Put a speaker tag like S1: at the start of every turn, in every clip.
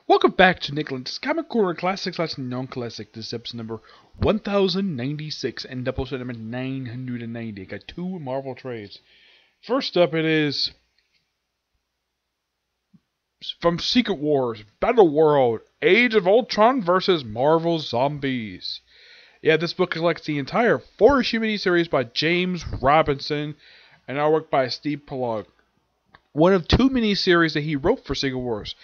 S1: Welcome back to Lenz Comic Corner Classics / Non-Classic. This is episode number 1096 and Doubleshot number 990. I got two Marvel trades. First up, it is from Secret Wars, Battle World, Age of Ultron versus Marvel Zombies. Yeah, this book collects the entire 4-issue miniseries by James Robinson and artwork by Steve Pellog. One of two miniseries that he wrote for Secret Wars.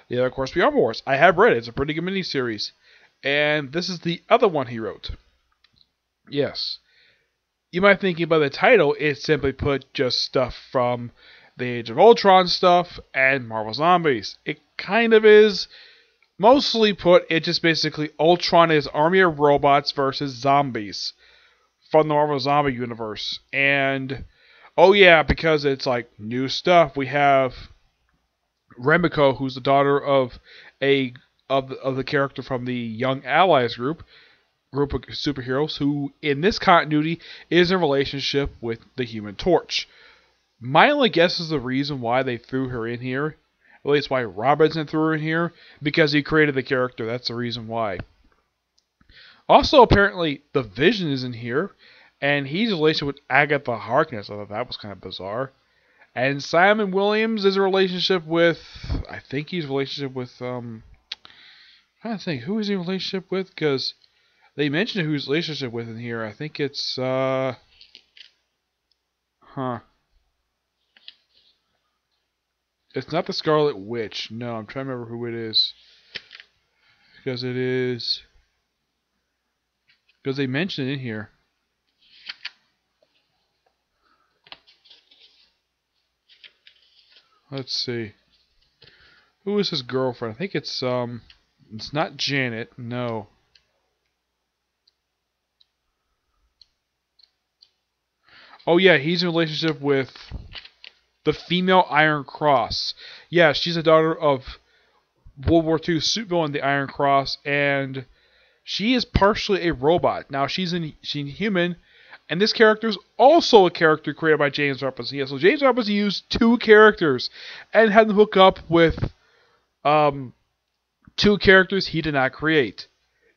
S1: The other, of course, Beyond Wars. I have read it. It's a pretty good miniseries. And this is the other one he wrote. Yes. You might think by the title, it's simply put just stuff from the Age of Ultron stuff and Marvel Zombies. It kind of is. Mostly put, it just basically Ultron is army of robots versus zombies from the Marvel Zombie universe. And, oh yeah, because it's like new stuff, we have Remiko, who's the daughter of the character from the Young Allies group of superheroes, who in this continuity is in a relationship with the Human Torch. My only guess is the reason why they threw her in here, at least why Robinson threw her in here, because he created the character. That's the reason why. Also, apparently, the Vision is in here, and he's in a relationship with Agatha Harkness. I thought that was kind of bizarre. And Simon Williams is a relationship with, I think he's a relationship with, I'm trying to think, who is he in a relationship with? Because they mentioned who he's in a relationship with in here. I think it's, It's not the Scarlet Witch. No, I'm trying to remember who it is. Because they mentioned it in here. Let's see. Who is his girlfriend? I think it's not Janet. No. Oh yeah, he's in a relationship with the female Iron Cross. Yeah, she's a daughter of World War II supervillain, the Iron Cross, and she is partially a robot. Now she's human. And this character is also a character created by James Robinson. Yeah, so James Robinson used two characters and had them hook up with two characters he did not create.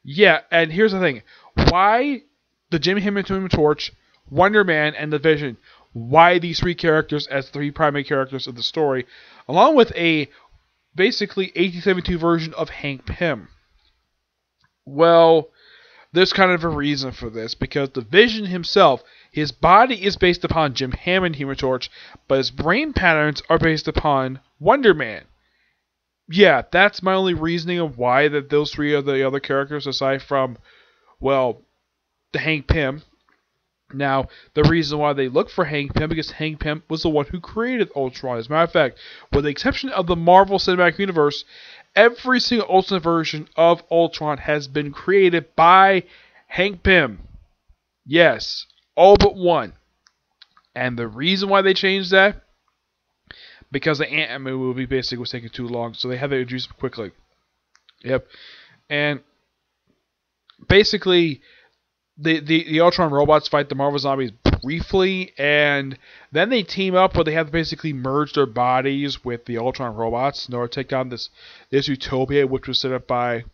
S1: Yeah, and here's the thing. Why the Jimmy Human Torch, Wonder Man, and the Vision? Why these three characters as three primary characters of the story, along with a basically 1872 version of Hank Pym? Well, there's kind of a reason for this, because the Vision himself, his body is based upon Jim Hammond Human Torch, but his brain patterns are based upon Wonder Man. Yeah, that's my only reasoning of why that those three are the other characters, aside from, well, the Hank Pym. Now, the reason why they look for Hank Pym, because Hank Pym was the one who created Ultron. As a matter of fact, with the exception of the Marvel Cinematic Universe, every single alternate version of Ultron has been created by Hank Pym. Yes, all but one. And the reason why they changed that? Because the Ant-Man movie basically was taking too long, so they had to introduce him quickly. Yep. And basically, the Ultron robots fight the Marvel Zombies briefly, and then they team up, but they have to basically merge their bodies with the Ultron robots in order to take down this utopia, which was set up by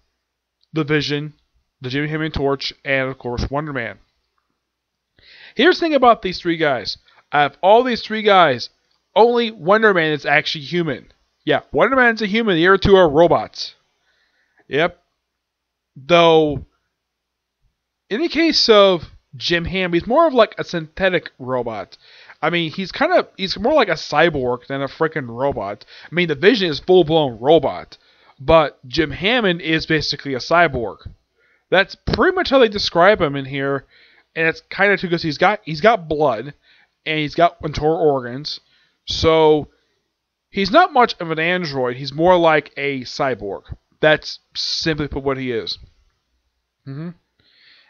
S1: the Vision, the Jimmy Human Torch, and of course Wonder Man. Here's the thing about these three guys. Out of all these three guys, only Wonder Man is actually human. Yeah, Wonder Man's a human. The other two are robots. Yep. Though, in the case of Jim Hammond, he's more of like a synthetic robot. I mean, he's more like a cyborg than a freaking robot. I mean, the Vision is full-blown robot, but Jim Hammond is basically a cyborg. That's pretty much how they describe him in here, and it's kind of too, because he's got blood and he's got internal organs, so he's not much of an android. He's more like a cyborg. That's simply put what he is.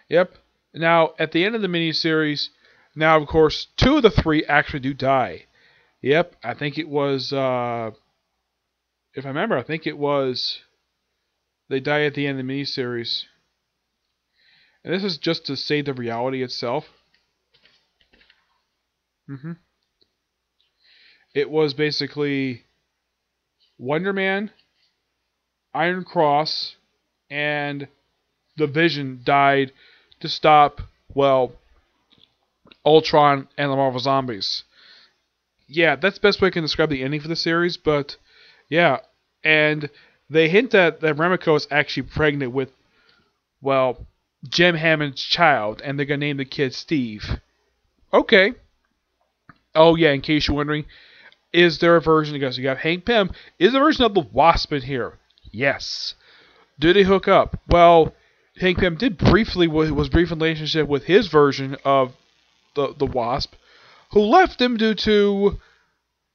S1: Yep. Now, at the end of the miniseries, now, of course, two of the three actually do die. Yep, I think it was, if I remember, I think it was, they die at the end of the miniseries. And this is just to say the reality itself. It was basically Wonder Man, Iron Cross and the Vision died to stop, well, Ultron and the Marvel Zombies. Yeah, that's the best way I can describe the ending for the series, but yeah. And they hint that Remiko is actually pregnant with, well, Jim Hammond's child, and they're going to name the kid Steve. Okay. Oh, yeah, in case you're wondering, is there a version, because you got Hank Pym, is there a version of the Wasp in here? Yes. Do they hook up? Well, Hank Pym was briefly in a relationship with his version of the Wasp, who left him due to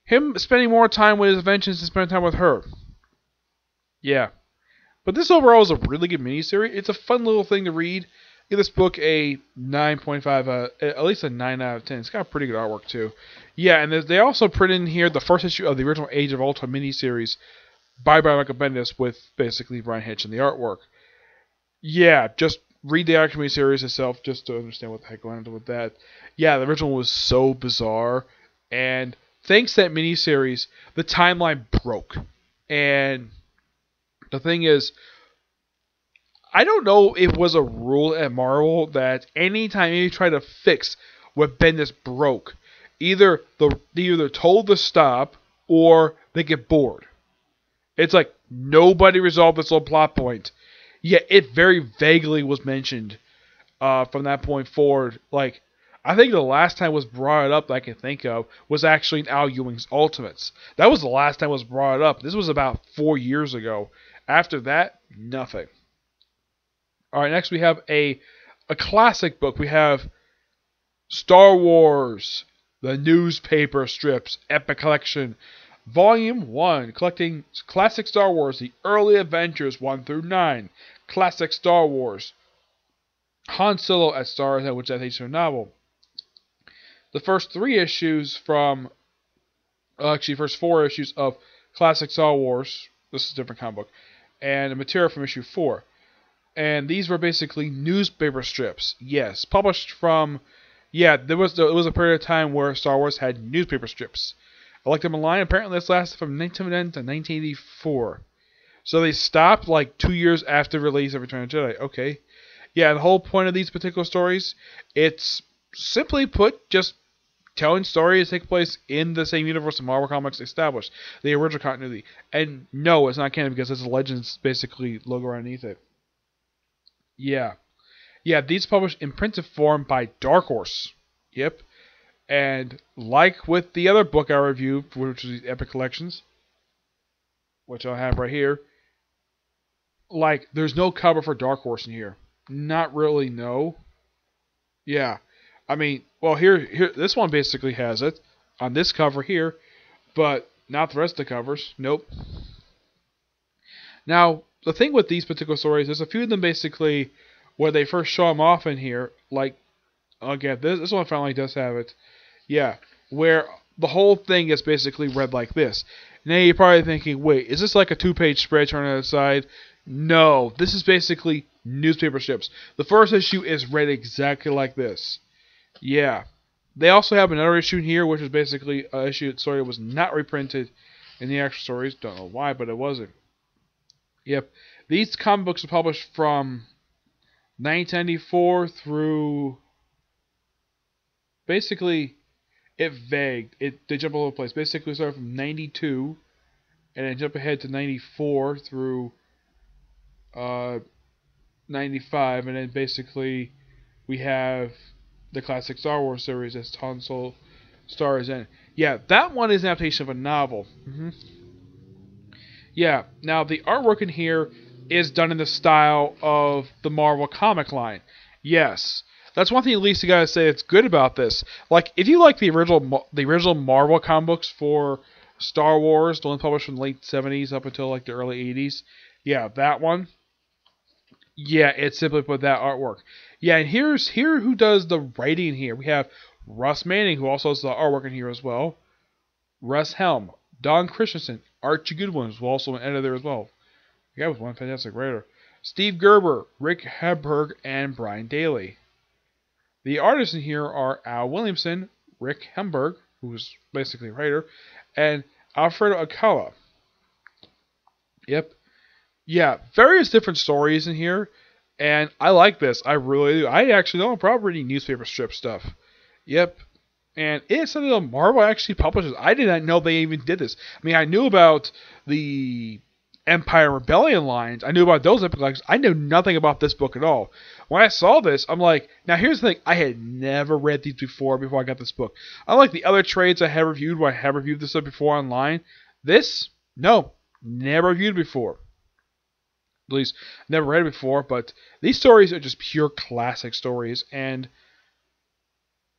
S1: him spending more time with his inventions than spending time with her. Yeah. But this overall is a really good miniseries. It's a fun little thing to read. Give this book a 9.5, at least a 9 out of 10. It's got pretty good artwork, too. Yeah, and they also put in here the first issue of the original Age of Ultron miniseries by Michael Bendis with basically Brian Hitch in the artwork. Yeah, just read the actual miniseries itself just to understand what the heck went on with that. Yeah, the original was so bizarre, and thanks to that miniseries, the timeline broke. And the thing is, I don't know if it was a rule at Marvel that anytime you try to fix what Bendis broke, either they're told to stop or they get bored. It's like nobody resolved this little plot point. Yet it very vaguely was mentioned from that point forward. Like, I think the last time it was brought up that I can think of was actually in Al Ewing's Ultimates. That was the last time it was brought up. This was about 4 years ago. After that, nothing. Alright, next we have a classic book. We have Star Wars, the Newspaper Strips, Epic Collection, Volume 1, collecting Classic Star Wars, the Early Adventures 1 through 9, Classic Star Wars, Han Solo at Star's End, which is a novel. The first 3 issues first 4 issues of Classic Star Wars, this is a different comic book, and the material from issue 4. And these were basically newspaper strips. Yes, published from... Yeah, there was a period of time where Star Wars had newspaper strips. I looked them online. Apparently this lasted from 1910 to 1984. So they stopped like 2 years after the release of Return of the Jedi. Okay. Yeah, the whole point of these particular stories, it's simply put just telling stories that take place in the same universe the Marvel Comics established. The original continuity. And no, it's not canon because it's a Legends basically logo underneath it. Yeah. Yeah, these published in printed form by Dark Horse. Yep. And like with the other book I reviewed, which was the Epic Collections, which I have right here, like, there's no cover for Dark Horse in here. Not really, no. Yeah. I mean, well, here, this one basically has it on this cover here, but not the rest of the covers. Nope. Now, the thing with these particular stories, there's a few of them basically where they first show them off in here, like, again, this one finally does have it. Yeah, where the whole thing is basically read like this. Now you're probably thinking, wait, is this like a 2-page spread turned on the side? No, this is basically newspaper strips. The first issue is read exactly like this. Yeah. They also have another issue here, which is basically an issue story that was not reprinted in the actual stories. Don't know why, but it wasn't. Yep. These comic books are published from 1994 through... Basically, it vagued. They jump all over the place. Basically, started from 92, and then jump ahead to 94 through 95, and then basically we have the classic Star Wars series as Han Solo Star's End. Yeah, that one is an adaptation of a novel. Yeah, now the artwork in here is done in the style of the Marvel comic line. Yes. That's one thing at least you gotta say that's good about this. Like, if you like the original Marvel comic books for Star Wars, the one published from the late 70s up until like the early 80s, yeah, that one. Yeah, it's simply put that artwork. Yeah, and here who does the writing here. We have Russ Manning, who also does the artwork in here as well. Russ Helm, Don Christensen, Archie Goodwin, who also an editor as well. The guy was one fantastic writer. Steve Gerber, Rick Hebberg, and Brian Daly. The artists in here are Al Williamson, Rick Hemberg, who's basically a writer, and Alfredo Alcala. Yep. Yeah, various different stories in here, and I like this. I really do. I actually don't have a problem reading newspaper strip stuff. Yep. And it's something that Marvel actually publishes. I did not know they even did this. I mean, I knew about the Empire Rebellion lines. I knew about those epic lines. I knew nothing about this book at all. When I saw this, I'm like, now here's the thing. I had never read these before I got this book. Unlike the other trades I have reviewed, where I have reviewed this stuff before online, this, no, never reviewed before. At least, never read it before, but these stories are just pure classic stories, and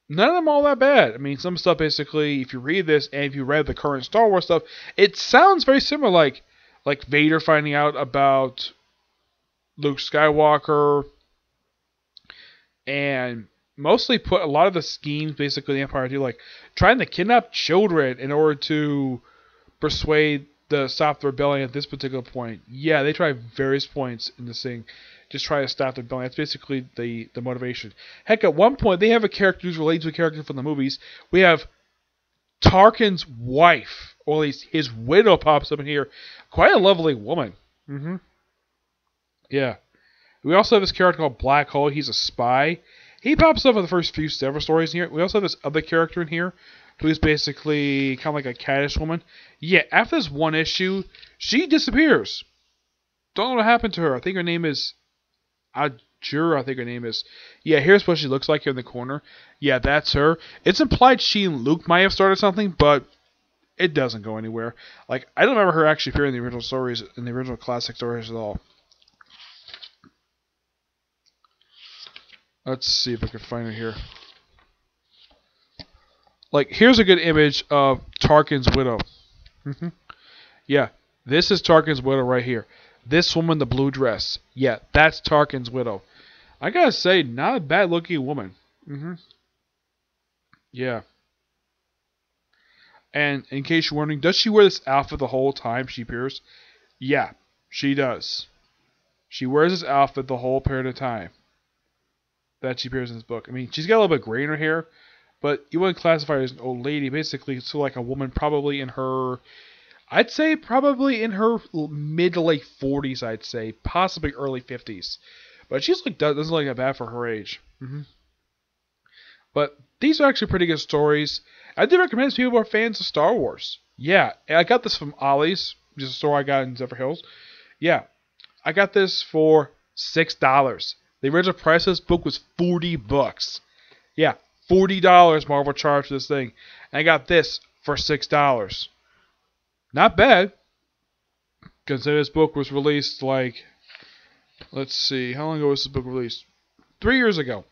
S1: none of them all that bad. I mean, some stuff basically, if you read this and if you read the current Star Wars stuff, it sounds very similar, like Vader finding out about Luke Skywalker, and mostly put a lot of the schemes basically the Empire do, like trying to kidnap children in order to persuade the stop the rebellion at this particular point. Yeah, they try various points in this thing. Just try to stop the rebellion. That's basically the motivation. Heck, at one point, they have a character who's related to a character from the movies. We have Tarkin's wife, or at least his widow, pops up in here. Quite a lovely woman. Yeah. We also have this character called Black Hole. He's a spy. He pops up in the first few several stories in here. We also have this other character in here who's basically kind of like a caddish woman. Yeah, after this one issue, she disappears. Don't know what happened to her. I think her name is Ajura, I think her name is. Yeah, here's what she looks like here in the corner. Yeah, that's her. It's implied she and Luke might have started something, but it doesn't go anywhere. Like, I don't remember her actually appearing in the original stories, in the original classic stories at all. Let's see if I can find her here. Like, here's a good image of Tarkin's widow. Yeah, this is Tarkin's widow right here. This woman, the blue dress. Yeah, that's Tarkin's widow. I gotta say, not a bad looking woman. Yeah. And in case you're wondering, does she wear this outfit the whole time she appears? Yeah, she does. She wears this outfit the whole period of time that she appears in this book. I mean, she's got a little bit gray in her hair, but you wouldn't classify her as an old lady. Basically, it's like a woman probably in her, I'd say probably in her mid to late 40s, I'd say. Possibly early 50s. But she's like, doesn't look that bad for her age. But these are actually pretty good stories. I do recommend to people who are fans of Star Wars. Yeah, I got this from Ollie's, which is a store I got in Zephyr Hills. Yeah, I got this for $6. The original price of this book was $40. Yeah, $40 Marvel charged for this thing. And I got this for $6. Not bad. Considering this book was released like, let's see, how long ago was this book released? 3 years ago.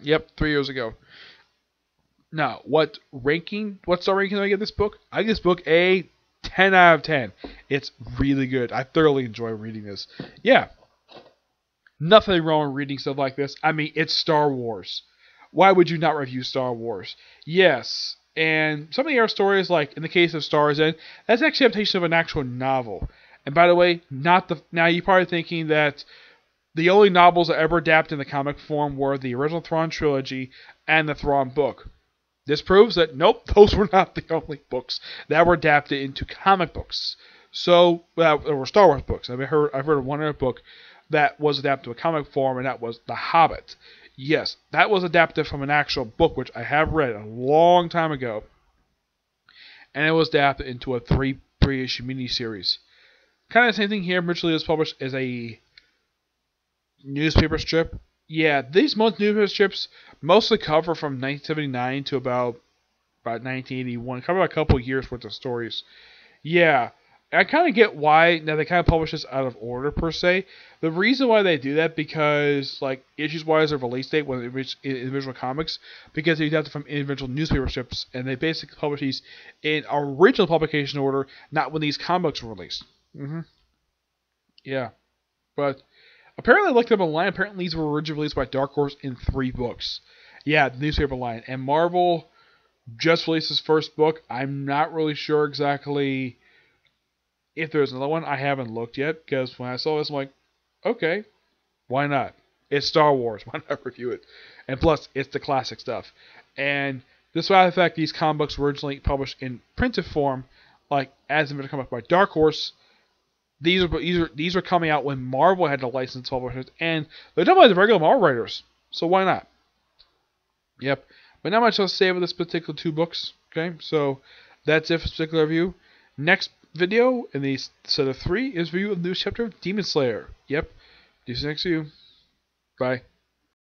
S1: Yep, 3 years ago. Now, what star ranking do I give this book? I give this book a 10 out of 10. It's really good. I thoroughly enjoy reading this. Yeah. Nothing wrong with reading stuff like this. I mean, it's Star Wars. Why would you not review Star Wars? Yes. And some of the other stories, like in the case of Star's End, that's actually an adaptation of an actual novel. And by the way, now you're probably thinking that the only novels that ever adapted in the comic form were the original Thrawn trilogy and the Thrawn book. This proves that, nope, those were not the only books that were adapted into comic books. So, well, there were Star Wars books. I've heard of one other book that was adapted to a comic form, and that was The Hobbit. Yes, that was adapted from an actual book, which I have read a long time ago. And it was adapted into a three-issue miniseries. Kind of the same thing here. Originally, it was published as a newspaper strip. Yeah, these most newspaper strips mostly cover from 1979 to about 1981. Cover a couple years worth of stories. Yeah, I kind of get why now they kind of publish this out of order per se. The reason why they do that because like issues wise of release date when it reaches individual comics because they adapt from individual newspaper strips and they basically publish these in original publication order, not when these comics were released. Yeah, but apparently I looked up online. Apparently these were originally released by Dark Horse in 3 books. Yeah, the newspaper line. And Marvel just released his first book. I'm not really sure exactly if there's another one. I haven't looked yet because when I saw this, I'm like, okay, why not? It's Star Wars. Why not review it? And plus, it's the classic stuff. And despite the fact these comic books were originally published in printed form, like as a comic by Dark Horse, these were coming out when Marvel had to license publishers, and they're done by the regular Marvel writers, so why not? Yep. But not much else to say about this particular 2 books. Okay, so that's it for this particular review. Next video in the set of 3 is review of the new chapter of Demon Slayer. Yep. See you next video. Bye.